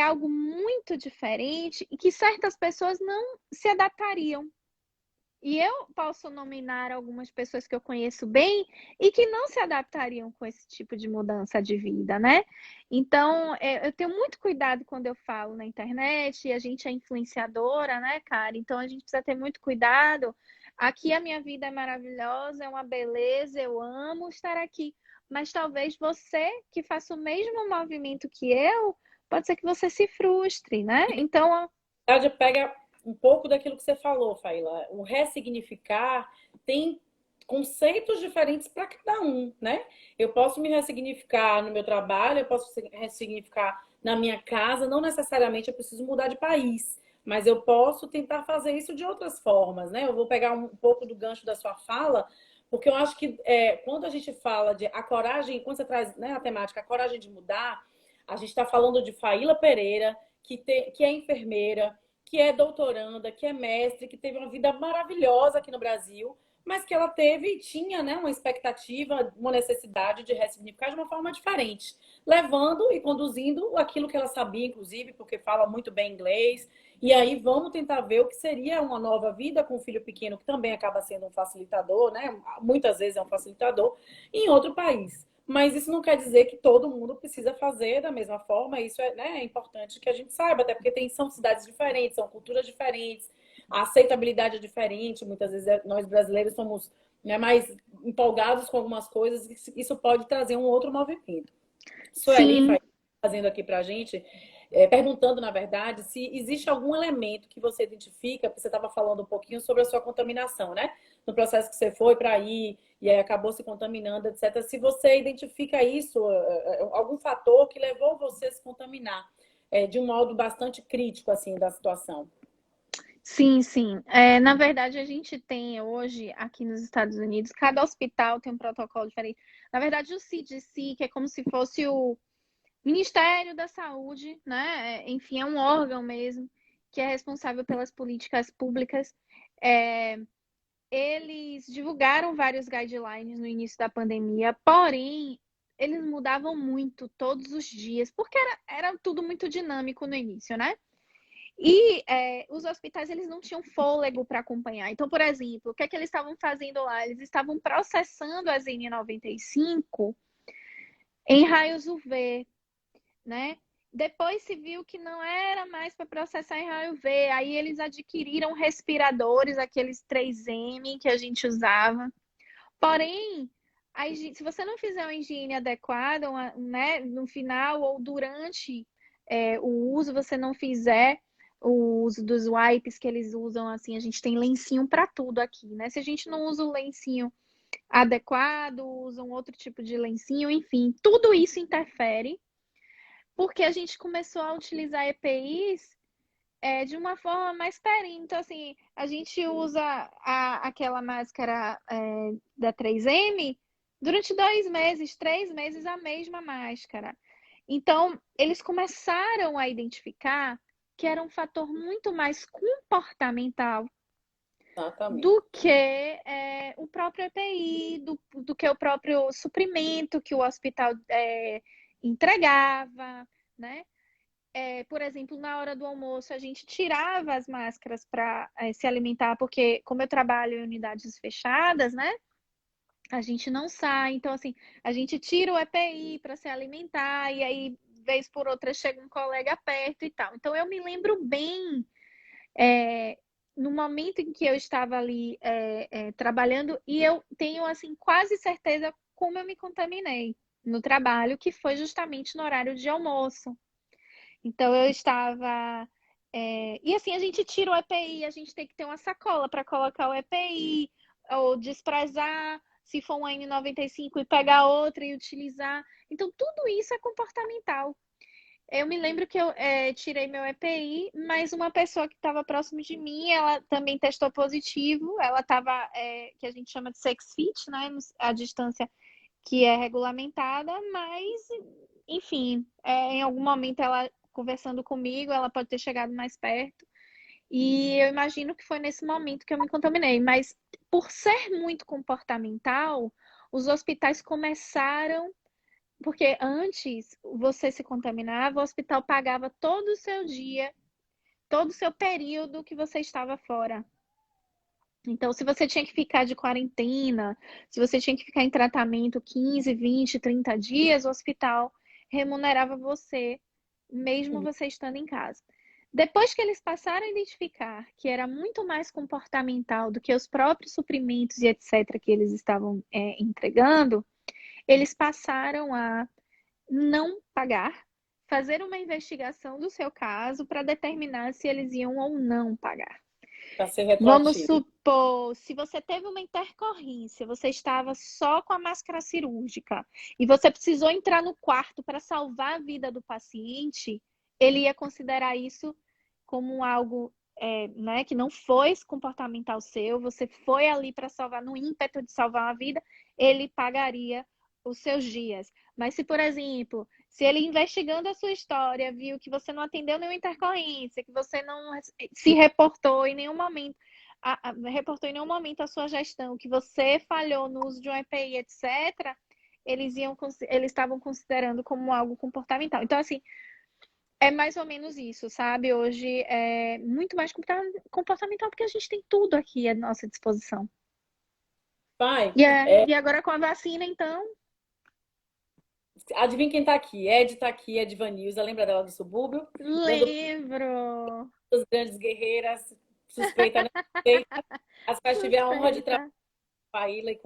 algo muito diferente e que certas pessoas não se adaptariam. E eu posso nominar algumas pessoas que eu conheço bem e que não se adaptariam com esse tipo de mudança de vida, né? Então, eu tenho muito cuidado quando eu falo na internet, e a gente é influenciadora, né, cara? Então, a gente precisa ter muito cuidado. Aqui a minha vida é maravilhosa, é uma beleza, eu amo estar aqui. Mas talvez você que faça o mesmo movimento que eu, pode ser que você se frustre, né? Então, Verdade, pega um pouco daquilo que você falou, Faila. O ressignificar tem conceitos diferentes para cada um, né? Eu posso me ressignificar no meu trabalho, eu posso ressignificar na minha casa, não necessariamente eu preciso mudar de país, mas eu posso tentar fazer isso de outras formas, né? Eu vou pegar um pouco do gancho da sua fala, porque eu acho que quando a gente fala de a coragem, quando você traz, né, a temática, a coragem de mudar, a gente está falando de Faíla Pereira, que é enfermeira, que é doutoranda, que é mestre, que teve uma vida maravilhosa aqui no Brasil, mas que ela teve e tinha, né, uma expectativa, uma necessidade de ressignificar de uma forma diferente, levando e conduzindo aquilo que ela sabia, inclusive, porque fala muito bem inglês. E aí vamos tentar ver o que seria uma nova vida com um filho pequeno, que também acaba sendo um facilitador, né? Muitas vezes é um facilitador, em outro país. Mas isso não quer dizer que todo mundo precisa fazer da mesma forma. Isso né, é importante que a gente saiba, até porque são cidades diferentes, são culturas diferentes, a aceitabilidade é diferente. Muitas vezes nós brasileiros somos, né, mais empolgados com algumas coisas, e isso pode trazer um outro movimento. Sueli sim. fazendo aqui para a gente, perguntando, na verdade, se existe algum elemento que você identifica, porque você estava falando um pouquinho sobre a sua contaminação, né? No processo que você foi para aí e aí acabou se contaminando, etc. Se você identifica isso, algum fator que levou você a se contaminar de um modo bastante crítico, assim, da situação. Sim, sim. Na verdade, a gente tem hoje, aqui nos Estados Unidos, cada hospital tem um protocolo diferente. Na verdade, o CDC, que é como se fosse o Ministério da Saúde, né? Enfim, é um órgão mesmo, que é responsável pelas políticas públicas. É, Eles divulgaram vários guidelines no início da pandemia, porém, eles mudavam muito todos os dias, porque era tudo muito dinâmico no início, né? E os hospitais eles não tinham fôlego para acompanhar. Então, por exemplo, o que é que eles estavam fazendo lá? Eles estavam processando as N95 em raios UV, né? Depois se viu que não era mais para processar em raio UV. Aí eles adquiriram respiradores, aqueles 3M que a gente usava. Porém, se você não fizer uma higiene adequada, né, no final ou durante o uso, você não fizer o uso dos wipes que eles usam, assim, a gente tem lencinho para tudo aqui, né? Se a gente não usa o lencinho adequado, usa um outro tipo de lencinho, enfim, tudo isso interfere, porque a gente começou a utilizar EPIs de uma forma mais perene. Então, assim, a gente usa aquela máscara da 3M durante 2 meses, 3 meses, a mesma máscara. Então, eles começaram a identificar que era um fator muito mais comportamental Exatamente. do que o próprio EPI, do que o próprio suprimento que o hospital entregava, né? Por exemplo, na hora do almoço, a gente tirava as máscaras para se alimentar, porque como eu trabalho em unidades fechadas, né? A gente não sai. Então, assim, a gente tira o EPI para se alimentar, e aí, vez por outra, chega um colega perto e tal. Então, eu me lembro bem, é, no momento em que eu estava ali trabalhando, e eu tenho, assim, quase certeza como eu me contaminei no trabalho, que foi justamente no horário de almoço. Então eu estava. E assim, a gente tira o EPI, a gente tem que ter uma sacola para colocar o EPI, ou desprezar, se for um N95 e pegar outra e utilizar. Então, tudo isso é comportamental. Eu me lembro que eu tirei meu EPI, mas uma pessoa que estava próximo de mim, ela também testou positivo. Ela estava, que a gente chama de 6 feet, né? A distância que é regulamentada, mas, enfim, em algum momento ela conversando comigo, ela pode ter chegado mais perto. E eu imagino que foi nesse momento que eu me contaminei. Mas por ser muito comportamental, os hospitais começaram. Porque antes você se contaminava, o hospital pagava todo o seu dia, todo o seu período que você estava fora. Então, se você tinha que ficar de quarentena, se você tinha que ficar em tratamento 15, 20, 30 dias, o hospital remunerava você, mesmo você estando em casa. Depois que eles passaram a identificar que era muito mais comportamental do que os próprios suprimentos e etc. que eles estavam entregando, eles passaram a não pagar, fazer uma investigação do seu caso para determinar se eles iam ou não pagar. Para ser Vamos retroativo. supor, se você teve uma intercorrência, você estava só com a máscara cirúrgica e você precisou entrar no quarto para salvar a vida do paciente, ele ia considerar isso como algo, né, que não foi comportamental seu, você foi ali para salvar, no ímpeto de salvar uma vida, ele pagaria os seus dias. Mas se, por exemplo, se ele investigando a sua história viu que você não atendeu nenhuma intercorrência, que você não se reportou em nenhum momento, reportou em nenhum momento a sua gestão, que você falhou no uso de um EPI, etc., eles estavam considerando como algo comportamental. Então, assim, é mais ou menos isso, sabe? Hoje é muito mais comportamental, porque a gente tem tudo aqui à nossa disposição. Pai, E agora com a vacina, então, adivinha quem tá aqui? Ed tá aqui, Ed Vanilza, lembra dela do subúrbio? Mandou lembro. as grandes guerreiras, suspeita, né? Suspeita. As quais tive a honra de trabalhar Suspeita. com a Ilha e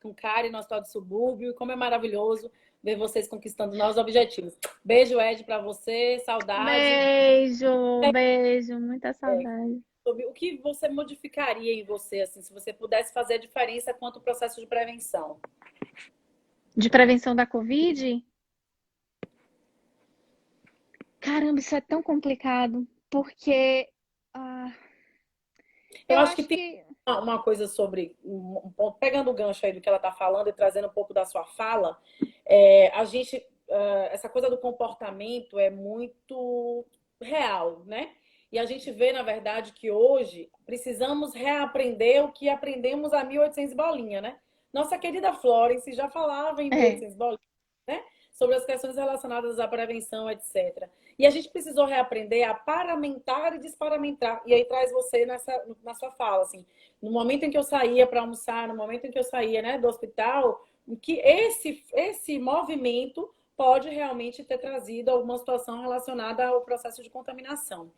com Karen no Hospital do Subúrbio. E como é maravilhoso ver vocês conquistando novos objetivos. Beijo, Ed, para você. Saudade. Beijo, beijo, muita saudade. O que você modificaria em você, assim, se você pudesse fazer a diferença quanto ao processo de prevenção? De prevenção da Covid? Caramba, isso é tão complicado, porque ah, Eu eu acho que acho tem que uma coisa sobre, um ponto, pegando o gancho aí do que ela está falando e trazendo um pouco da sua fala, a gente, essa coisa do comportamento é muito real, né? E a gente vê, na verdade, que hoje precisamos reaprender o que aprendemos a 1800 bolinha, né? Nossa querida Florence já falava em é, 1800 bolinha, né? Sobre as questões relacionadas à prevenção, etc. E a gente precisou reaprender a paramentar e desparamentar. E aí traz você na sua fala, assim, no momento em que eu saía para almoçar, no momento em que eu saía, né, do hospital, que esse movimento pode realmente ter trazido alguma situação relacionada ao processo de contaminação.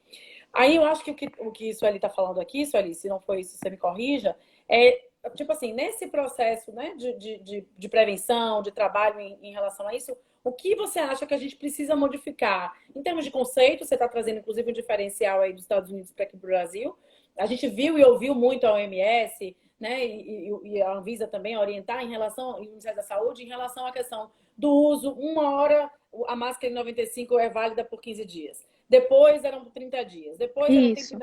Aí eu acho que o que Sueli está falando aqui, Sueli, se não foi isso, você me corrija, é tipo assim, nesse processo, né, de prevenção, de trabalho em relação a isso, o que você acha que a gente precisa modificar? Em termos de conceito, você está trazendo, inclusive, um diferencial aí dos Estados Unidos para aqui para o Brasil. A gente viu e ouviu muito a OMS, né, e a Anvisa também a orientar em relação, e o Ministério da Saúde, em relação à questão do uso, uma hora a máscara N95 é válida por 15 dias. Depois eram 30 dias. Depois era tempo Isso,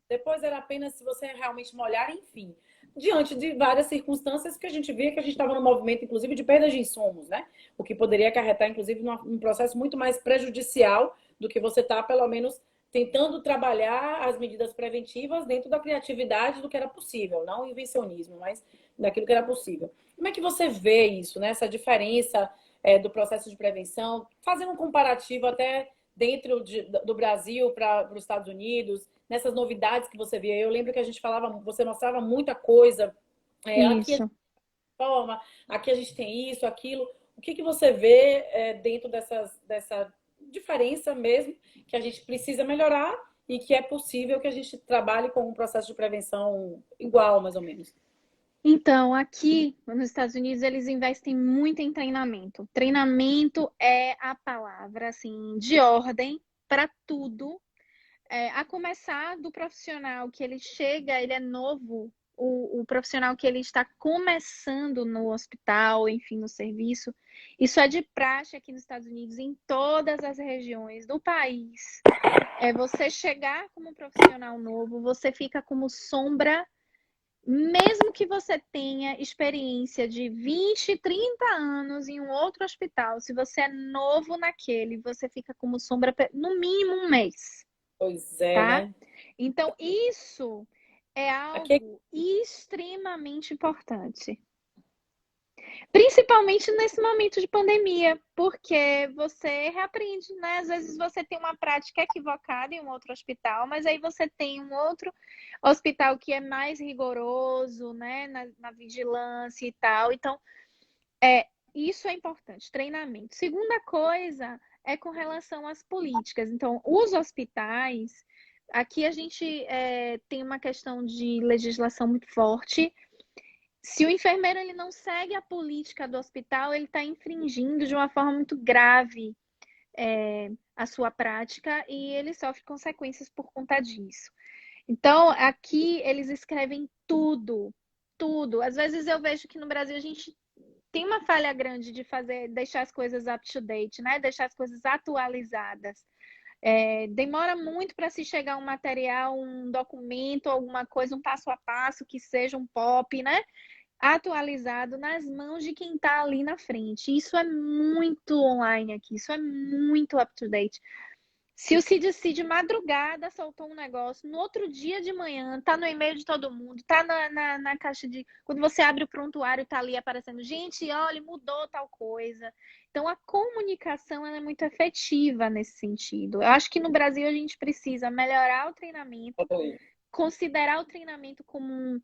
depois era apenas se você realmente molhar, enfim. Diante de várias circunstâncias que a gente via que a gente estava no movimento, inclusive, de perda de insumos, né? O que poderia acarretar, inclusive, num processo muito mais prejudicial do que você está, pelo menos, tentando trabalhar as medidas preventivas dentro da criatividade do que era possível, não o invencionismo, mas daquilo que era possível. Como é que você vê isso, né? Essa diferença do processo de prevenção, fazendo um comparativo até dentro do Brasil para os Estados Unidos, nessas novidades que você via. Eu lembro que a gente falava, você mostrava muita coisa. Aqui a gente isso. forma, aqui a gente tem isso, aquilo. O que você vê dentro dessa diferença mesmo que a gente precisa melhorar e que é possível que a gente trabalhe com um processo de prevenção igual, mais ou menos? Então, aqui nos Estados Unidos, eles investem muito em treinamento. Treinamento é a palavra, assim, de ordem para tudo. A começar do profissional que ele chega, ele é novo, o profissional que ele está começando no hospital, enfim, no serviço. Isso é de praxe aqui nos Estados Unidos, em todas as regiões do país. Você chegar como profissional novo, você fica como sombra, mesmo que você tenha experiência de 20, 30 anos em um outro hospital, se você é novo naquele, você fica como sombra no mínimo um mês, Pois é, tá? né? Então, isso é Aqui, algo extremamente importante. Principalmente nesse momento de pandemia, porque você reaprende, né? Às vezes você tem uma prática equivocada em um outro hospital, mas aí você tem um outro hospital que é mais rigoroso, né? Na vigilância e tal. Então, isso é importante, treinamento. Segunda coisa é com relação às políticas. Então, os hospitais, aqui a gente tem uma questão de legislação muito forte. Se o enfermeiro ele não segue a política do hospital, ele está infringindo de uma forma muito grave a sua prática e ele sofre consequências por conta disso. Então, aqui eles escrevem tudo, tudo. Às vezes eu vejo que no Brasil a gente tem uma falha grande de deixar as coisas up to date, né? Deixar as coisas atualizadas. Demora muito para se chegar um material, um documento, alguma coisa, um passo a passo que seja um POP, né? Atualizado nas mãos de quem está ali na frente. Isso é muito online aqui, isso é muito up to date. Se o CDC de madrugada soltou um negócio, no outro dia de manhã, tá no e-mail de todo mundo, tá na caixa de. Quando você abre o prontuário, tá ali aparecendo, gente, olha, mudou tal coisa. Então a comunicação ela é muito efetiva nesse sentido. Eu acho que no Brasil a gente precisa melhorar o treinamento, considerar o treinamento como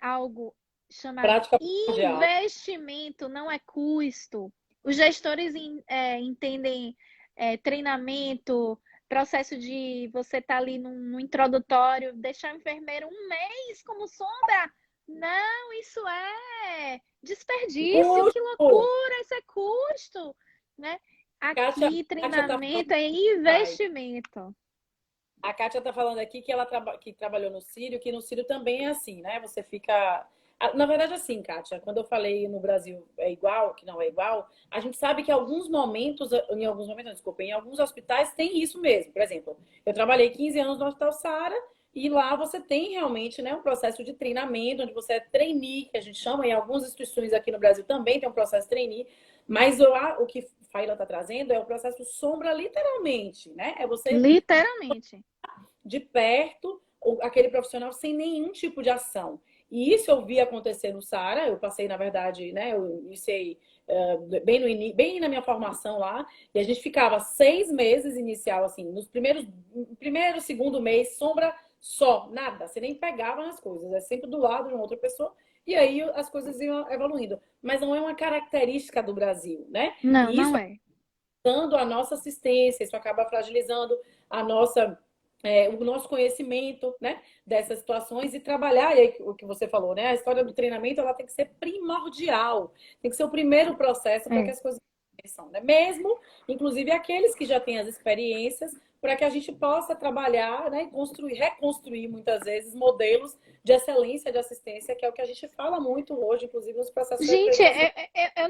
algo chamado prática mundial. investimento, não é custo. Os gestores entendem treinamento, processo de você estar ali no introdutório, deixar o enfermeiro um mês como sombra. Não, isso é desperdício, que Custo! loucura, isso é custo, né? Kátia, Aqui, Kátia tá falando, treinamento é investimento. a Kátia tá falando aqui que ela que trabalhou no Sírio, que no Sírio também é assim, né? Você fica. Na verdade, assim, Kátia, quando eu falei no Brasil é igual, que não é igual, a gente sabe que em alguns momentos, não, desculpa, em alguns hospitais tem isso mesmo. Por exemplo, eu trabalhei 15 anos no Hospital Sara e lá você tem realmente, né, um processo de treinamento, onde você é trainee, que a gente chama, em algumas instituições aqui no Brasil também tem um processo de trainee, mas o que Faila está trazendo é o processo sombra, literalmente, né? É você Literalmente. de perto aquele profissional sem nenhum tipo de ação. E isso eu vi acontecer no Sara, eu passei, na verdade, né, eu iniciei bem na minha formação lá, e a gente ficava 6 meses inicial, assim, nos primeiro, segundo mês, sombra só, nada, você nem pegava nas coisas, é sempre do lado de uma outra pessoa, e aí as coisas iam evoluindo. Mas não é uma característica do Brasil, né? Não, E isso não é. dando a nossa assistência, isso acaba fragilizando a nossa o nosso conhecimento, né, dessas situações e trabalhar, e aí, o que você falou, né, a história do treinamento ela tem que ser primordial, tem que ser o primeiro processo para que É. as coisas aconteçam, né? Mesmo, inclusive, aqueles que já têm as experiências, para que a gente possa trabalhar, né, e construir, reconstruir muitas vezes modelos de excelência de assistência, que é o que a gente fala muito hoje, inclusive nos processos de Gente, acreditação. eu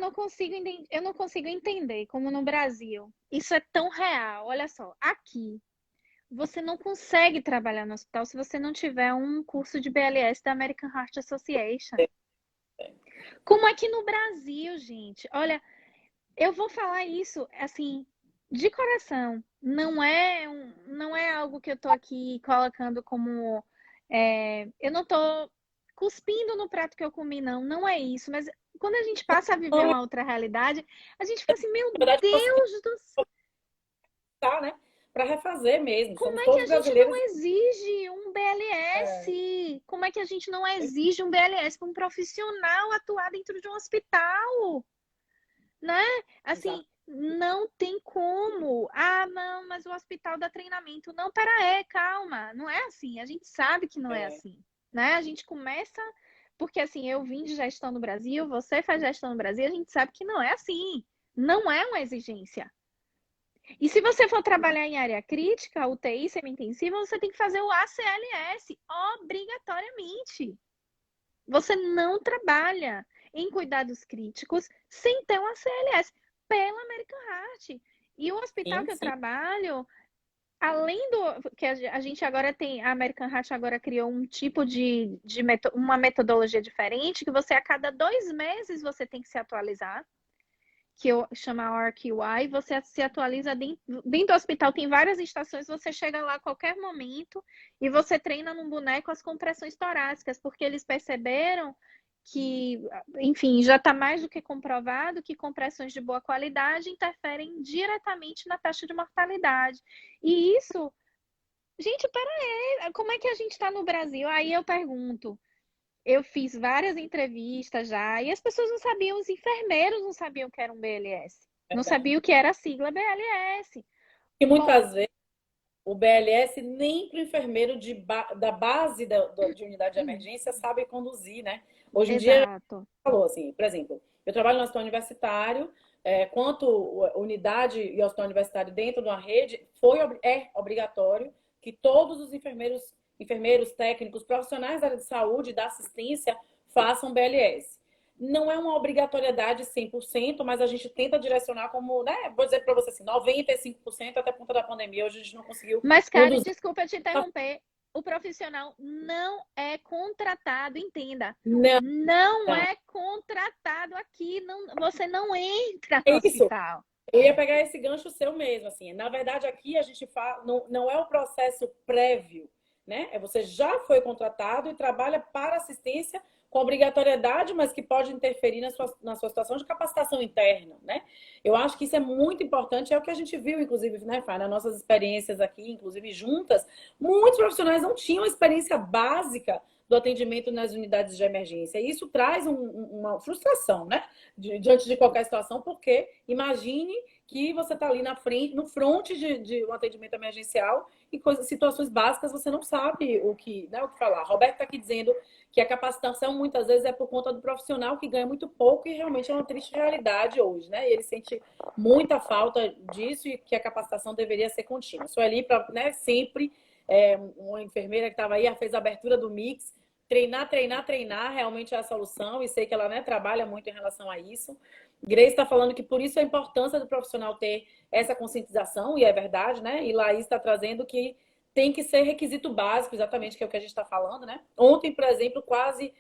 não consigo entender como no Brasil isso é tão real. Olha só, aqui você não consegue trabalhar no hospital se você não tiver um curso de BLS da American Heart Association. Como é que no Brasil, gente? Olha, eu vou falar isso assim de coração. Não é algo que eu tô aqui colocando como eu não tô cuspindo no prato que eu comi, não. Não é isso. Mas quando a gente passa a viver Então, na uma outra realidade, a gente fica assim, meu verdade, Deus do céu, tá, né, para refazer mesmo. como Somos é que todos a gente não brasileiros. exige um É, BLS? Como é que a gente não exige um BLS para um profissional atuar dentro de um hospital? Né? exato. Assim, não tem como. Ah, não, mas o hospital dá treinamento. Não, pera aí, calma. Não é assim. A gente sabe que não é É, assim, né? A gente começa porque assim, eu vim de gestão no Brasil, você faz gestão no Brasil, a gente sabe que não é assim. Não é uma exigência. E se você for trabalhar em área crítica, UTI, semi-intensiva, você tem que fazer o ACLS obrigatoriamente. Você não trabalha em cuidados críticos sem ter um ACLS pela American Heart. E o hospital sim, que eu sim. trabalho, além do que a gente agora tem, a American Heart agora criou um tipo uma metodologia diferente, que você a cada 2 meses você tem que se atualizar, que eu chama RQI, você se atualiza dentro do hospital, tem várias estações, você chega lá a qualquer momento e você treina num boneco as compressões torácicas, porque eles perceberam que, enfim, já está mais do que comprovado que compressões de boa qualidade interferem diretamente na taxa de mortalidade. E isso, gente, peraí, como é que a gente está no Brasil? Aí eu pergunto, eu fiz várias entrevistas já e as pessoas não sabiam, os enfermeiros não sabiam o que era um BLS, não Verdade. sabiam o que era a sigla BLS. E Bom, muitas vezes o BLS nem para o enfermeiro da base de unidade de emergência sabe conduzir, né? Hoje em dia, exato. falou assim, por exemplo, eu trabalho no hospital universitário, quanto unidade e hospital universitário dentro de uma rede, é obrigatório que todos os enfermeiros técnicos, profissionais da área de saúde, da assistência, façam BLS. Não é uma obrigatoriedade 100%, mas a gente tenta direcionar como, né? Vou dizer para você assim, 95% até a ponta da pandemia. Hoje a gente não conseguiu Mas, Karen, conduzir. desculpa te interromper. O profissional não é contratado, entenda. Não, Não não. é contratado aqui. Não, você não entra no É isso. hospital. Eu ia pegar esse gancho seu mesmo, assim. Na verdade, aqui a gente fala, não é o processo prévio, né? Você já foi contratado e trabalha para assistência com obrigatoriedade, mas que pode interferir na sua situação de capacitação interna, né? Eu acho que isso é muito importante, é o que a gente viu, inclusive, né, Fá, nas nossas experiências aqui, inclusive juntas, muitos profissionais não tinham experiência básica do atendimento nas unidades de emergência. E isso traz uma frustração, né? Diante de qualquer situação, porque imagine que você está ali na frente, no front de um atendimento emergencial e situações básicas você não sabe o que falar. Roberto está aqui dizendo que a capacitação muitas vezes é por conta do profissional que ganha muito pouco e realmente é uma triste realidade hoje, né? E ele sente muita falta disso e que a capacitação deveria ser contínua. Sou ali para, né, sempre uma enfermeira que estava aí, fez a abertura do Mix. Treinar, treinar, treinar realmente é a solução, e sei que ela, né, trabalha muito em relação a isso. Grace está falando que por isso a importância do profissional ter essa conscientização, e é verdade, né? E Laís está trazendo que tem que ser requisito básico, exatamente, que é o que a gente está falando, né? Ontem, por exemplo, quase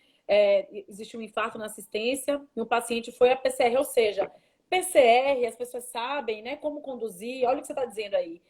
existiu um infarto na assistência e um paciente foi a PCR, ou seja, PCR, as pessoas sabem, né, como conduzir. Olha o que você está dizendo aí.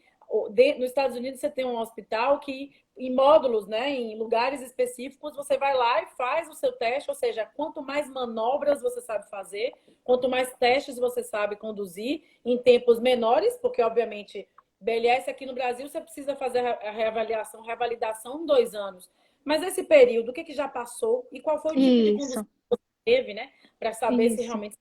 Nos Estados Unidos você tem um hospital que em módulos, né, em lugares específicos, você vai lá e faz o seu teste, ou seja, quanto mais manobras você sabe fazer, quanto mais testes você sabe conduzir em tempos menores, porque obviamente BLS aqui no Brasil você precisa fazer a reavaliação, revalidação em 2 anos. Mas esse período, o que já passou e qual foi o tipo de condução Isso, que você teve, né, para saber se isso. realmente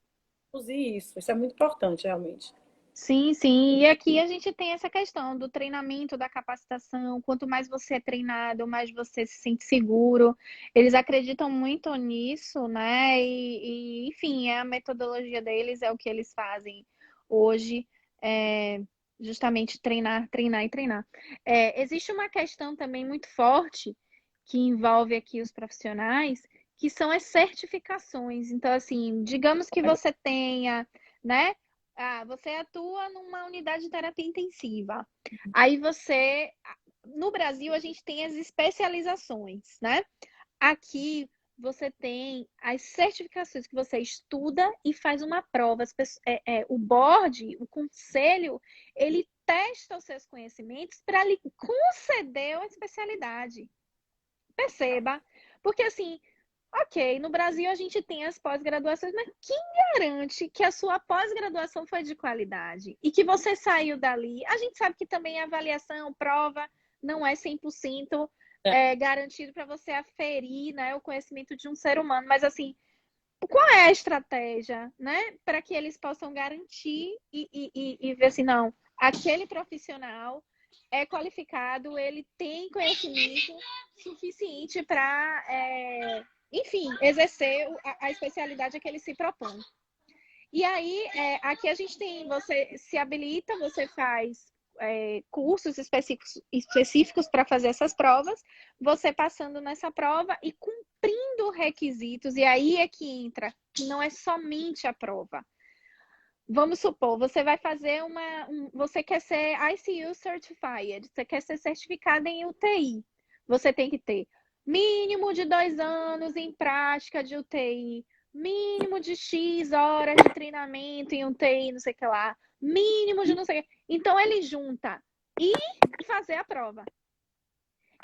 conduzir isso. Isso é muito importante, realmente. Sim, sim. E aqui a gente tem essa questão do treinamento, da capacitação. Quanto mais você é treinado, mais você se sente seguro. Eles acreditam muito nisso, né? Enfim, é a metodologia deles, é o que eles fazem hoje. É justamente treinar, treinar e treinar. Existe uma questão também muito forte que envolve aqui os profissionais, que são as certificações. Então, assim, digamos que você tenha, né? Você atua numa unidade de terapia intensiva. Aí você. No Brasil, a gente tem as especializações, né? Aqui você tem as certificações que você estuda e faz uma prova. O board, o conselho, ele testa os seus conhecimentos para lhe conceder a especialidade. Perceba. Porque assim, ok, no Brasil a gente tem as pós-graduações, mas quem garante que a sua pós-graduação foi de qualidade e que você saiu dali? A gente sabe que também a avaliação, prova, não é 100% garantido para você aferir, né, o conhecimento de um ser humano, mas assim, qual é a estratégia, né, para que eles possam garantir e ver assim, não, aquele profissional é qualificado, ele tem conhecimento suficiente para, enfim, exercer a especialidade a que ele se propõe. E aí, aqui a gente tem, você se habilita, você faz cursos específicos para fazer essas provas, você passando nessa prova e cumprindo requisitos, e aí é que entra, não é somente a prova. Vamos supor, você vai fazer você quer ser ICU Certified, você quer ser certificada em UTI. Você tem que ter mínimo de 2 anos em prática de UTI, mínimo de X horas de treinamento em UTI, não sei o que lá, mínimo de não sei o que. Então, ele junta e fazer a prova.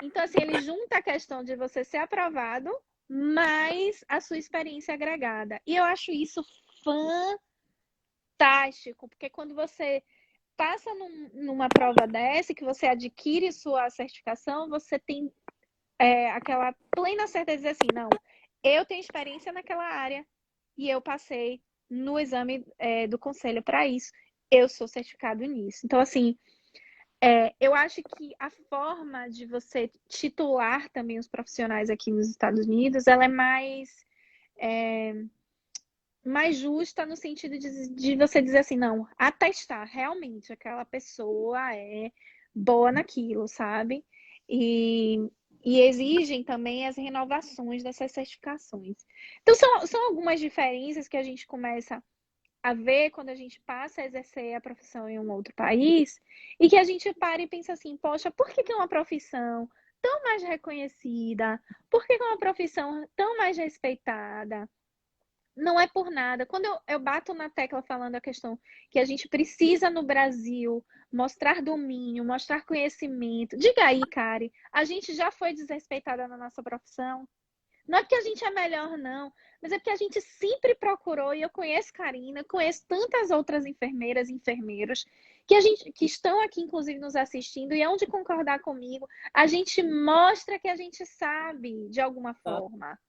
Então, assim, ele junta a questão de você ser aprovado, mais a sua experiência agregada. E eu acho isso fantástico, porque quando você passa numa prova dessa, que você adquire sua certificação, você tem aquela plena certeza de dizer assim, não, eu tenho experiência naquela área e eu passei no exame do conselho para isso, eu sou certificado nisso. Então, assim, eu acho que a forma de você titular também os profissionais aqui nos Estados Unidos, ela é mais justa no sentido de você dizer assim, não, atestar realmente aquela pessoa é boa naquilo, sabe? E, e exigem também as renovações dessas certificações. Então, são algumas diferenças que a gente começa a ver quando a gente passa a exercer a profissão em um outro país e que a gente para e pensa assim, poxa, por que é uma profissão tão mais reconhecida? Por que é uma profissão tão mais respeitada? Não é por nada. Quando eu bato na tecla falando a questão que a gente precisa no Brasil mostrar domínio, mostrar conhecimento. Diga aí, Kari, a gente já foi desrespeitada na nossa profissão? Não é porque a gente é melhor, não, mas é porque a gente sempre procurou, e eu conheço Karina, conheço tantas outras enfermeiras e enfermeiros que estão aqui, inclusive, nos assistindo, e hão de concordar comigo. A gente mostra que a gente sabe de alguma Tá? forma.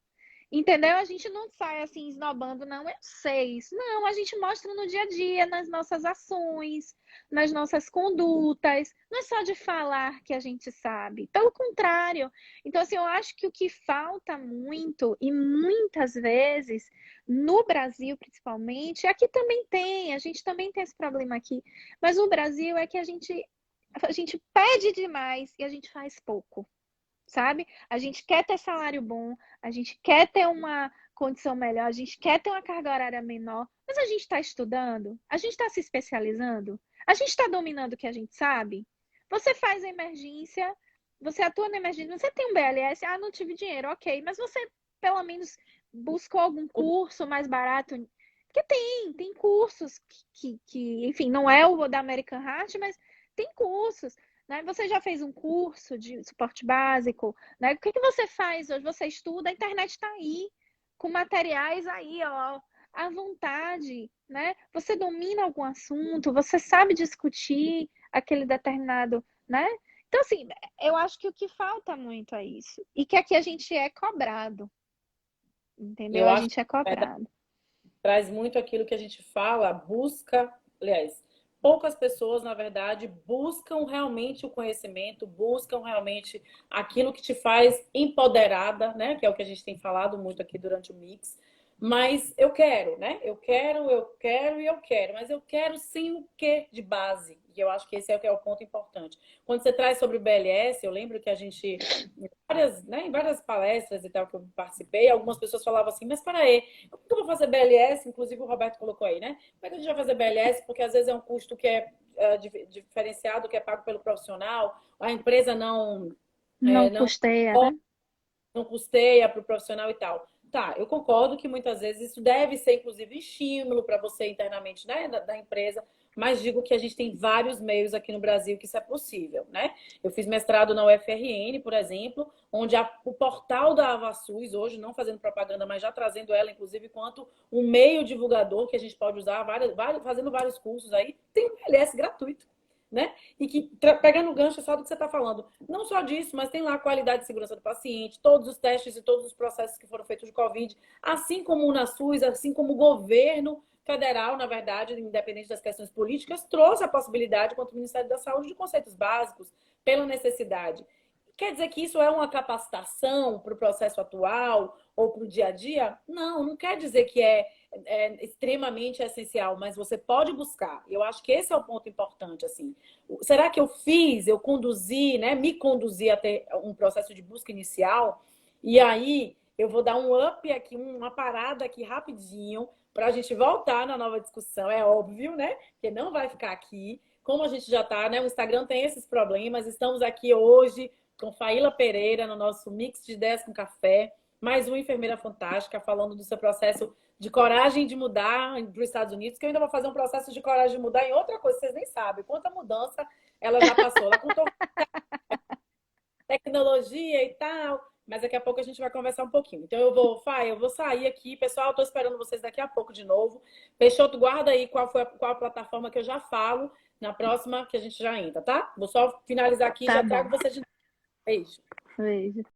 Entendeu? A gente não sai assim esnobando, não, eu sei isso. Não, a gente mostra no dia a dia, nas nossas ações, nas nossas condutas. Não é só de falar que a gente sabe. Pelo contrário. Então, assim, eu acho que o que falta muito, e muitas vezes, no Brasil principalmente, aqui também tem, a gente também tem esse problema aqui, mas no Brasil é que a gente pede demais e a gente faz pouco, sabe? A gente quer ter salário bom, a gente quer ter uma condição melhor, a gente quer ter uma carga horária menor, mas a gente está estudando, a gente está se especializando, a gente está dominando o que a gente sabe. Você faz a emergência, você atua na emergência, você tem um BLS, não tive dinheiro, ok, mas você pelo menos buscou algum curso mais barato? Porque tem cursos enfim, não é o da American Heart, mas tem cursos. Né? Você já fez um curso de suporte básico? Né? O que você faz hoje? Você estuda, a internet está aí, com materiais aí, ó, à vontade. Né? Você domina algum assunto, você sabe discutir aquele determinado. Né? Então, assim, eu acho que o que falta muito é isso. E que aqui a gente é cobrado. Entendeu? Eu A acho que gente é cobrado. traz muito aquilo que a gente fala, busca, aliás, poucas pessoas, na verdade, buscam realmente o conhecimento, buscam realmente aquilo que te faz empoderada, né? Que é o que a gente tem falado muito aqui durante o Mix. Mas eu quero, né? Eu quero e eu quero. Mas eu quero sem o quê de base. E eu acho que esse é o ponto importante. Quando você traz sobre o BLS, eu lembro que a gente, em várias palestras e tal que eu participei, algumas pessoas falavam assim, mas para aí, como que eu vou fazer BLS? Inclusive o Roberto colocou aí, né? Como é que a gente vai fazer BLS? Porque às vezes é um custo que é diferenciado, que é pago pelo profissional, a empresa Não não custeia, né? não custeia para o profissional e tal. Tá, eu concordo que muitas vezes isso deve ser, inclusive, estímulo para você internamente, né, da empresa, mas digo que a gente tem vários meios aqui no Brasil que isso é possível, né? Eu fiz mestrado na UFRN, por exemplo, onde o portal da AvaSUS, hoje, não fazendo propaganda, mas já trazendo ela, inclusive, quanto um meio divulgador que a gente pode usar, fazendo vários cursos aí, tem um PLS gratuito, né? E que, pegando o gancho só do que você está falando, não só disso, mas tem lá a qualidade de segurança do paciente, todos os testes e todos os processos que foram feitos de Covid, assim como o NASUS, assim como o governo federal, na verdade, independente das questões políticas, trouxe a possibilidade, quanto o Ministério da Saúde, de conceitos básicos, pela necessidade. Quer dizer que isso é uma capacitação para o processo atual ou para o dia a dia? Não, não quer dizer que é extremamente essencial, mas você pode buscar. Eu acho que esse é o ponto importante, assim. Será que eu conduzi, né, me conduzi até um processo de busca inicial, e aí eu vou dar um up aqui, uma parada aqui rapidinho, para a gente voltar na nova discussão, é óbvio, né, que não vai ficar aqui. Como a gente já está, né, o Instagram tem esses problemas, estamos aqui hoje com Faíla Pereira no nosso Mix de Ideias com Café, mais uma enfermeira fantástica falando do seu processo de coragem de mudar para os Estados Unidos, que eu ainda vou fazer um processo de coragem de mudar em outra coisa, vocês nem sabem quanta mudança ela já passou. Ela contou tecnologia e tal, mas daqui a pouco a gente vai conversar um pouquinho. Então eu vou sair aqui, pessoal, estou esperando vocês daqui a pouco de novo. Peixoto, guarda aí qual a plataforma que eu já falo na próxima que a gente já entra, tá? Vou só finalizar aqui e Tá já trago bom. vocês de novo. Beijo. Beijo.